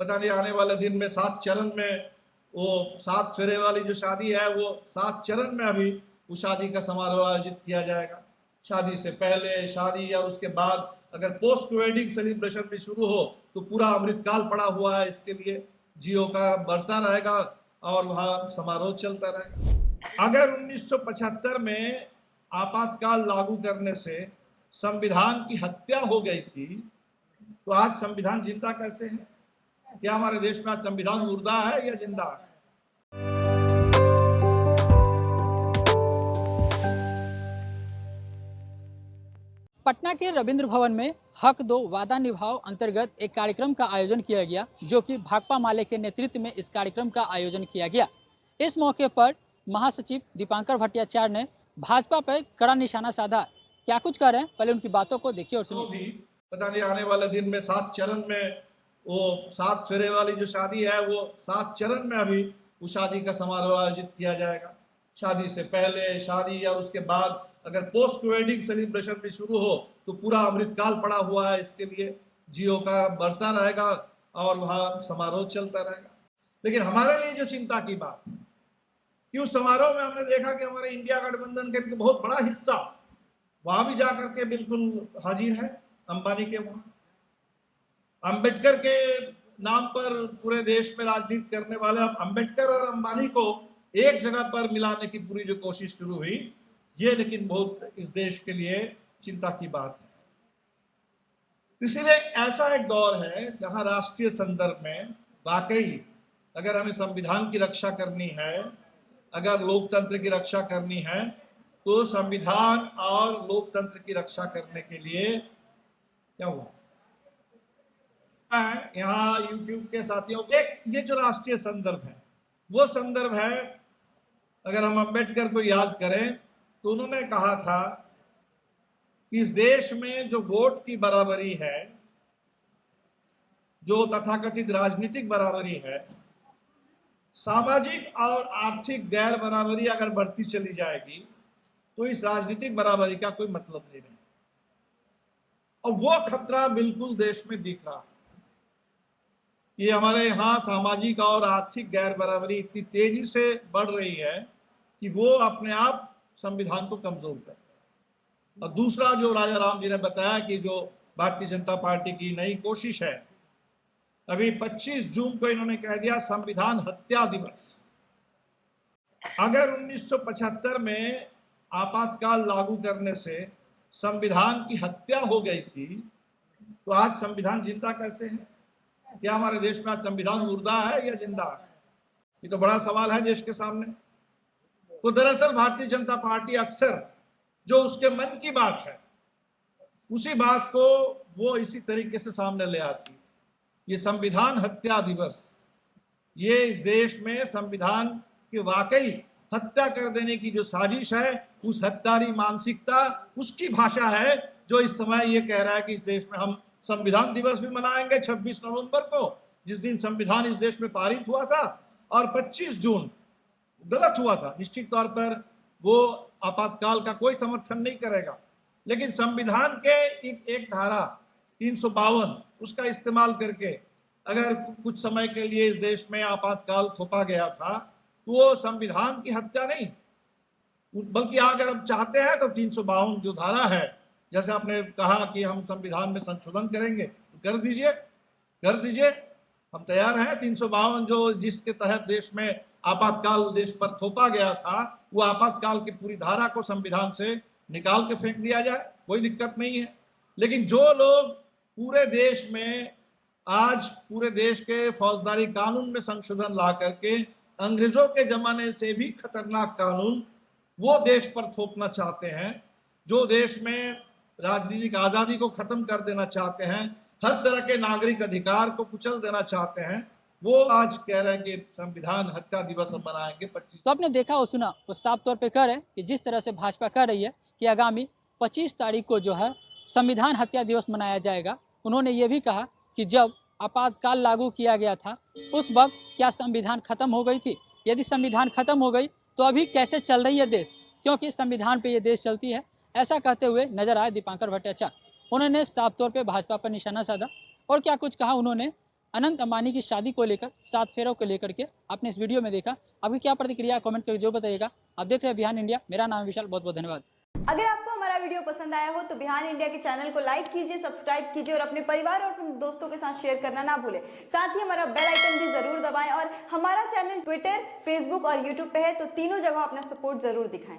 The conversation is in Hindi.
पता नहीं आने वाले दिन में 7 चरण में वो 7 फेरे वाली जो शादी है वो 7 चरण में अभी उस शादी का समारोह आयोजित किया जाएगा। शादी से पहले, शादी या उसके बाद अगर पोस्ट वेडिंग सेलिब्रेशन भी शुरू हो तो पूरा अमृतकाल पड़ा हुआ है इसके लिए। जियो का बढ़ता रहेगा और वहाँ समारोह चलता रहेगा। अगर 1975 में आपातकाल लागू करने से संविधान की हत्या हो गई थी तो आज संविधान जिंदा कैसे है? क्या हमारे देश में आज संविधान मुर्दा है या जिंदा है? पटना के रविंद्र भवन में हक दो वादा निभाओ अंतर्गत एक कार्यक्रम का आयोजन किया गया, जो कि भाकपा माले के नेतृत्व में इस कार्यक्रम का आयोजन किया गया। इस मौके पर महासचिव दीपांकर भट्टाचार्य ने भाजपा पर कड़ा निशाना साधा। क्या कुछ कह रहे हैं, पहले उनकी बातों को देखिए और तो सुनिए। भी पता नहीं आने वाले दिन में 7 चरण में वो 7 फेरे वाली जो शादी है वो 7 चरण में अभी उस शादी का समारोह आयोजित किया जाएगा। शादी से पहले, शादी या उसके बाद अगर पोस्ट वेडिंग सेलिब्रेशन भी शुरू हो तो पूरा अमृतकाल पड़ा हुआ है इसके लिए। जियो का बढ़ता रहेगा और वहाँ समारोह चलता रहेगा। लेकिन हमारे लिए जो चिंता की बात कि उस समारोह में हमने देखा कि हमारे इंडिया गठबंधन के बहुत बड़ा हिस्सा वहां भी जाकर के बिल्कुल हाजिर है। अंबानी के वहां अंबेडकर के नाम पर पूरे देश में राजनीति करने वाले अब अंबेडकर और अंबानी को एक जगह पर मिलाने की पूरी जो कोशिश शुरू हुई, ये लेकिन बहुत इस देश के लिए चिंता की बात है। इसीलिए ऐसा एक दौर है जहां राष्ट्रीय संदर्भ में वाकई अगर हमें संविधान की रक्षा करनी है, अगर लोकतंत्र की रक्षा करनी है, तो संविधान और लोकतंत्र की रक्षा करने के लिए क्या हुआ है, यहाँ यूट्यूब के साथियों, एक ये जो राष्ट्रीय संदर्भ है वो संदर्भ है। अगर हम अंबेडकर को याद करें तो उन्होंने कहा था कि इस देश में जो वोट की बराबरी है, जो तथाकथित राजनीतिक बराबरी है, सामाजिक और आर्थिक गैर बराबरी अगर बढ़ती चली जाएगी तो इस राजनीतिक बराबरी का कोई मतलब नहीं रहेगा। और वो खतरा बिल्कुल देश में दिख रहा है। ये हमारे यहाँ सामाजिक और आर्थिक गैर बराबरी इतनी तेजी से बढ़ रही है कि वो अपने आप संविधान को कमजोर कर रहा है। और दूसरा जो राजा राम जी ने बताया कि जो भारतीय जनता पार्टी की नई कोशिश है, अभी 25 जून को इन्होंने कह दिया संविधान हत्या दिवस। अगर 1975 में आपातकाल लागू करने से संविधान की हत्या हो गई थी तो आज संविधान जिंदा कैसे है? क्या हमारे देश में आज संविधान मुर्दा है या जिंदा है? ये तो बड़ा सवाल है देश के सामने। तो दरअसल भारतीय जनता पार्टी अक्सर जो उसके मन की बात है उसी बात को वो इसी तरीके से सामने ले आती है। ये संविधान हत्या दिवस, ये इस देश में संविधान की वाकई हत्या कर देने की जो साजिश है, उस हत्यारी मानसिकता, उसकी भाषा है जो इस समय ये कह रहा है कि इस देश में हम संविधान दिवस भी मनाएंगे 26 नवंबर को, जिस दिन संविधान इस देश में पारित हुआ था, और 25 जून गलत हुआ था। निश्चित तौर पर वो आपातकाल का कोई समर्थन नहीं करेगा, लेकिन संविधान के एक धारा 352 उसका इस्तेमाल करके अगर कुछ समय के लिए इस देश में आपातकाल थोपा गया था तो वो संविधान की हत्या नहीं, बल्कि अगर हम चाहते हैं तो 352 जो धारा है, जैसे आपने कहा कि हम संविधान में संशोधन करेंगे तो कर दीजिए, कर दीजिए, हम तैयार हैं। 352 जो जिसके तहत देश में आपातकाल देश पर थोपा गया था, वो आपातकाल की पूरी धारा को संविधान से निकाल के फेंक दिया जाए, कोई दिक्कत नहीं है। लेकिन जो लोग पूरे देश में आज पूरे देश के फौजदारी कानून में संशोधन ला करके अंग्रेजों के जमाने से भी खतरनाक कानून वो देश पर थोपना चाहते हैं, जो देश में राजनीतिक आजादी को खत्म कर देना चाहते हैं, हर तरह के नागरिक अधिकार को कुचल देना चाहते हैं, वो आज कह रहे हैं कि संविधान हत्या दिवस हम मनाएंगे 25। तो आपने देखा और सुना, वो साफ तौर पे कह रहे हैं कि जिस तरह से भाजपा कह रही है कि आगामी 25 तारीख को जो है संविधान हत्या दिवस मनाया जाएगा। उन्होंने ये भी कहा कि जब आपातकाल लागू किया गया था उस वक्त क्या संविधान खत्म हो गई थी? यदि संविधान खत्म हो गई तो अभी कैसे चल रही है देश, क्योंकि संविधान पे ये देश चलती है। ऐसा कहते हुए नजर आए दीपांकर भट्टाचार्य। उन्होंने साफ तौर पे भाजपा पर निशाना साधा और क्या कुछ कहा उन्होंने। अनंत अंबानी की शादी को लेकर, 7 फेरों को लेकर के आपने इस वीडियो में देखा। आपकी क्या प्रतिक्रिया, कमेंट करके जो बताइएगा। आप देख रहे हैं बिहान इंडिया, मेरा नाम है विशाल, बहुत बहुत धन्यवाद। अगर आपको हमारा वीडियो पसंद आया हो तो बिहान इंडिया के चैनल को लाइक कीजिए, सब्सक्राइब कीजिए और अपने परिवार और अपने दोस्तों के साथ शेयर करना ना भूलें। साथ ही हमारा बेल आइकन भी जरूर दबाएं और हमारा चैनल ट्विटर, फेसबुक और यूट्यूब पे है, तो तीनों जगह अपना सपोर्ट जरूर दिखाएं।